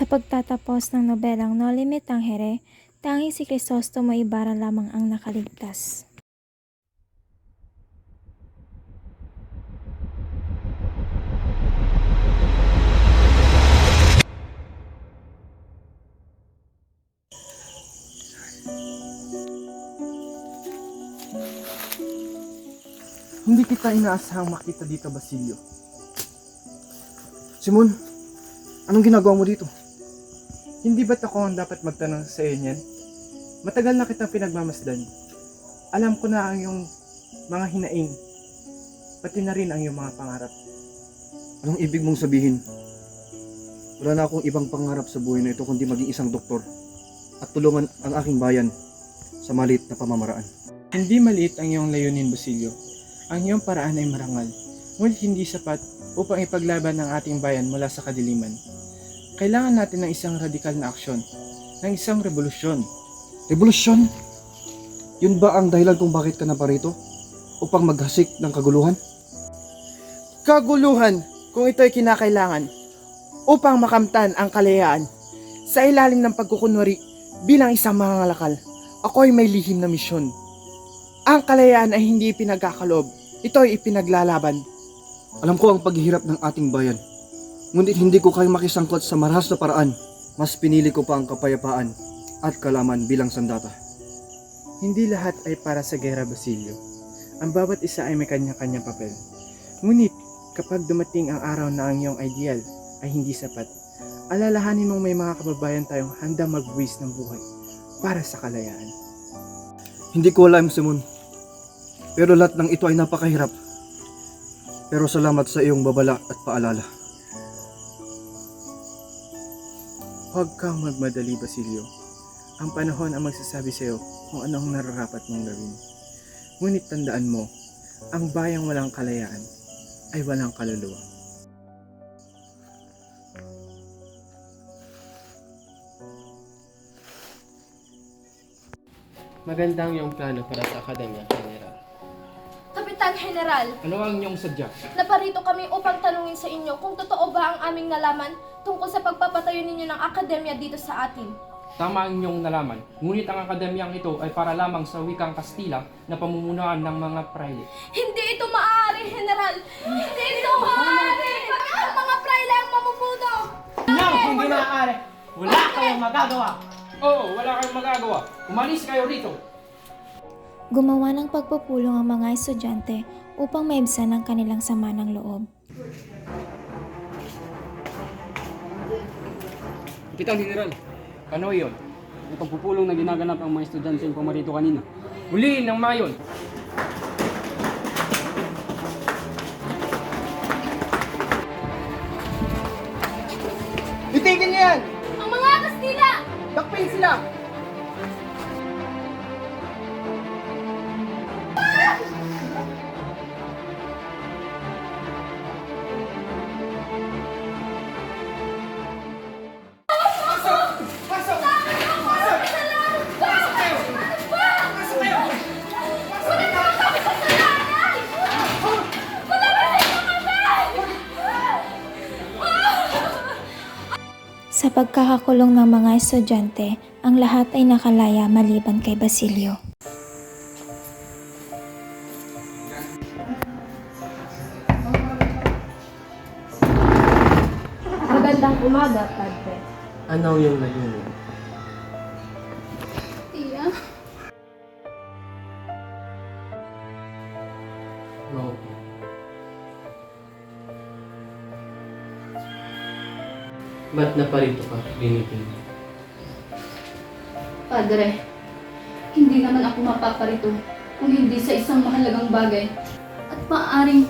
Sa pagtatapos ng nobelang No Limit Tangere, tanging si Crisostomo Ibarra lamang ang nakaligtas. Hindi kita inaasahang makita dito, Basilio. Simon, anong ginagawa mo dito? Hindi ba't ako ang dapat magtanong sa iyo niyan? Matagal na kitang pinagmamasdan. Alam ko na ang iyong mga hinaing, pati na rin ang iyong mga pangarap. Anong ibig mong sabihin? Wala na akong ibang pangarap sa buhay na ito kundi maging isang doktor at tulungan ang aking bayan sa maliit na pamamaraan. Hindi maliit ang iyong layunin, Basilio. Ang iyong paraan ay marangal, ngunit hindi sapat upang ipaglaban ang ating bayan mula sa kadiliman. Kailangan natin ng isang radikal na aksyon, ng isang revolusyon. Revolusyon? Yun ba ang dahilan kung bakit ka naparito? Upang maghasik ng kaguluhan? Kaguluhan kung ito'y kinakailangan upang makamtan ang kalayaan. Sa ilalim ng pagkukunwari bilang isang mangangalakal, ako'y may lihim na misyon. Ang kalayaan ay hindi ipinagkakalob, ito'y ipinaglalaban. Alam ko ang paghihirap ng ating bayan. Ngunit hindi ko kayang makisangkot sa marahas na paraan. Mas pinili ko pa ang kapayapaan at kalaman bilang sandata. Hindi lahat ay para sa gera, Basilio. Ang bawat isa ay may kanya-kanyang papel. Ngunit kapag dumating ang araw na ang iyong ideal ay hindi sapat, alalahanin mong may mga kababayan tayong handa magbuwis ng buhay para sa kalayaan. Hindi ko alam, Simon. Pero lahat ng ito ay napakahirap. Pero salamat sa iyong babala at paalala. Huwag kang magmadali, Basilio. Ang panahon ang magsasabi sa iyo kung ano ang nararapat mong gawin. Ngunit tandaan mo, ang bayang walang kalayaan ay walang kaluluwa. Magandang yung plano para sa Akademya, General. Kapitan General, Ano ang inyong sadya? naparito kami upang tanungin sa inyo kung totoo ba ang aming nalaman tungkol sa pagpapatayo ninyo ng akademya dito sa atin. Tama ang inyong nalaman. Ngunit ang akademyang ito ay para lamang sa wikang Kastila na pamumunuan ng mga praile. Hindi ito maaari, General! Hindi ito maaari! Ang mga praile ang mamumuno! Hindi maaari! Wala kayong magagawa! Oo, wala kayong magagawa. Umalis kayo rito. Gumawa ng pagpupulong ang mga estudyante upang maibsan ang kanilang sama ng loob. Kapitan General, Ano iyon? may pagpupulong na ginaganap ang mga estudyante yung pumarito kanina. Huliin ng mayon! Itigil niyo yan! Ang mga Kastila! Dakpin sila! Sa pagkakakulong ng mga estudyante, ang lahat ay nakalaya maliban kay Basilio. Magandang umaga, Padre. Ano yung layunin? Tia? No. Ba't naparito ka, Binibin? Padre, hindi naman ako mapaparito kung hindi sa isang mahalagang bagay. At maaaring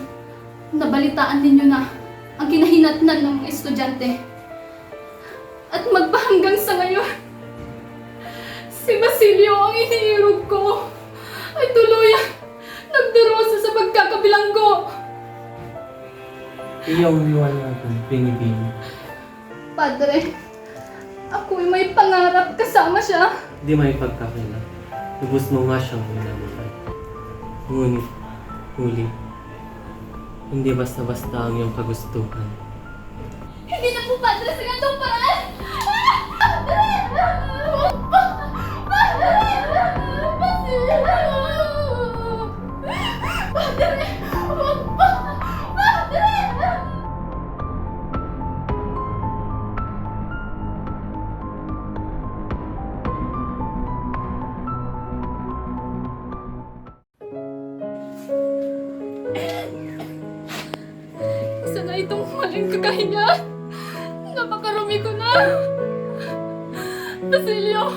nabalitaan ninyo na ang kinahinatnan ng mga estudyante. At magpahanggang sa ngayon, si Basilio ang iniirog ko ay tuluyan nagdurusa sa pagkakabilanggo. Iyong liwanagan, Binibin. Padre, ako'y may pangarap kasama siya. Di may pagkakila. Lubos mo nga siyang minamatay. Ngunit, huli, hindi basta-basta ang iyong kagustuhan. Hindi na po, Padre, sa ganitong paraan! aking kakahingan. Napakarumi ko na. Basilio,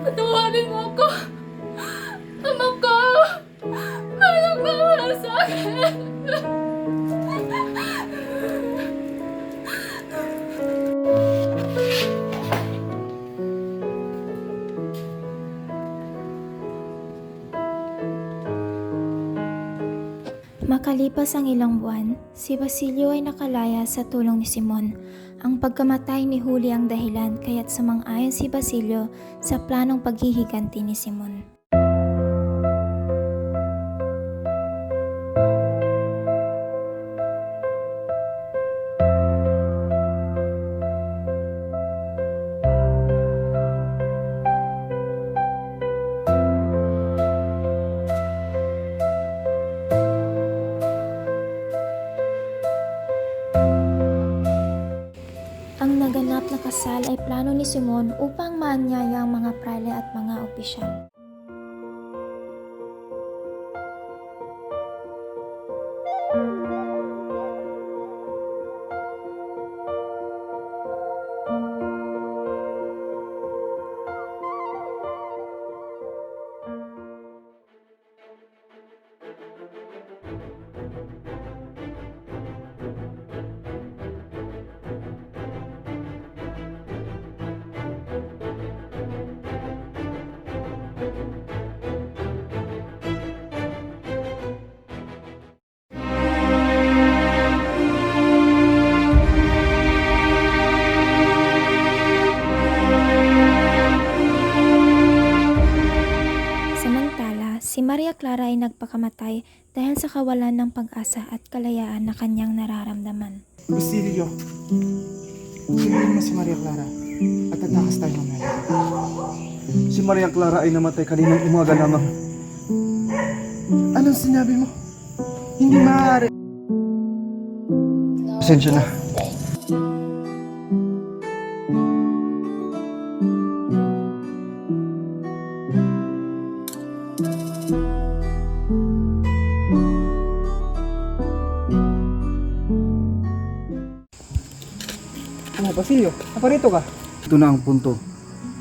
patawarin mo ako. Ama ko, mahal sa akin. Makalipas ang ilang buwan, si Basilio ay nakalaya sa tulong ni Simon. Ang pagkamatay ni Huli ang dahilan kaya't sumang-ayon si Basilio sa planong paghihiganti ni Simon. Ang naganap na kasal ay plano ni Simon upang maanyaya ang mga prale at mga opisyal. Si Maria Clara ay nagpakamatay dahil sa kawalan ng pag-asa at kalayaan na kanyang nararamdaman. Basilio, tingnan mo si Maria Clara at tatakas tayo mamaya. Si Maria Clara ay namatay kaninang umaga lamang. Anong sinabi mo? Hindi maaari. Pasensya na. Basilio, naparito ka? Ito na ang punto.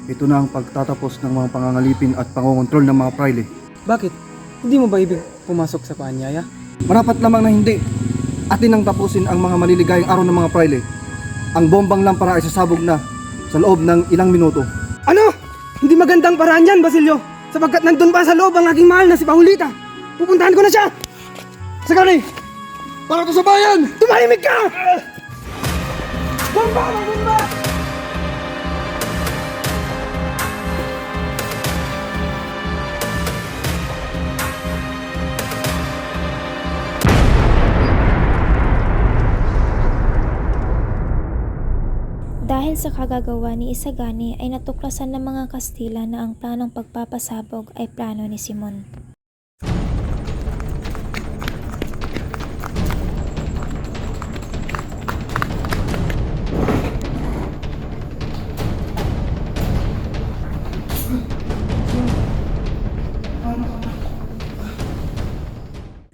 Ito na ang pagtatapos ng mga pangangalipin at pangongontrol ng mga praile. Bakit? Hindi mo ba ibig pumasok sa paanyaya? Marapat lamang na hindi. Atin ang tapusin ang mga maliligayang araw ng mga praile. Ang bombang lampara ay sasabog na sa loob ng ilang minuto. Ano? Hindi magandang paraan yan, Basilio. Sapagkat nandun pa sa loob ang aking mahal na si Paulita. Pupuntahan ko na siya! Sagani! Para to sa bayan! Tumahimik ka! Bomba! Bomba! Dahil sa kagagawa ni Isagani ay natuklasan ng mga Kastila na ang planong pagpapasabog ay plano ni Simon.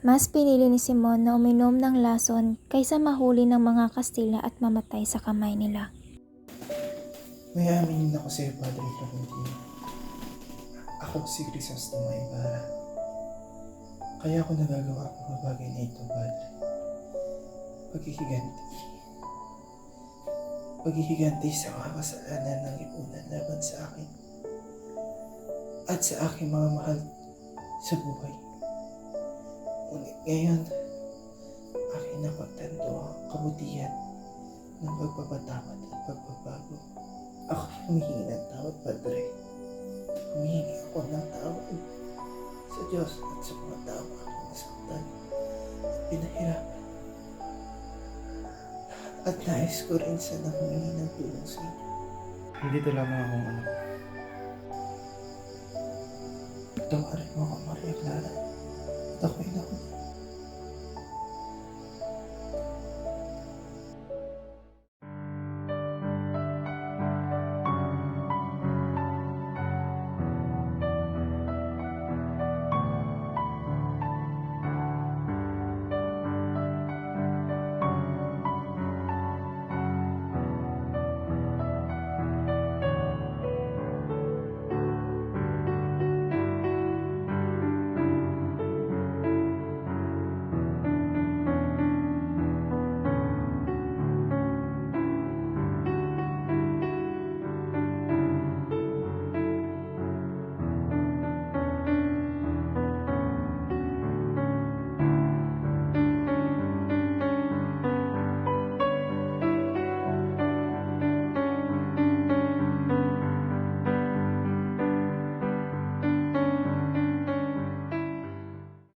Mas pinili ni Simon na uminom ng lason kaysa mahuli ng mga Kastila at mamatay sa kamay nila. May aminin ako sa iyo, Padre Florentino. Ako si Crisostomo Ibarra. Kaya ako nagagawa ang mga bagay na ito, Padre. Paghihiganti. Paghihiganti sa mga kasalanan ng lipunan laban sa akin at sa aking mga mahal sa buhay. Ngunit ngayon, aking napagtanto ang kabutihan ng pagpapatawad at pagbabago. Ako humihingi ng tawad, Padre. Humihingi ako ng tawad sa Diyos at sa mga tao aking nasaktan at pinahirapan. At nais ko rin sana humingi ng tulong sa inyo. Hindi ito lamang akong anak. Tawarin mo ako, Maria Clara. At ako'y naku.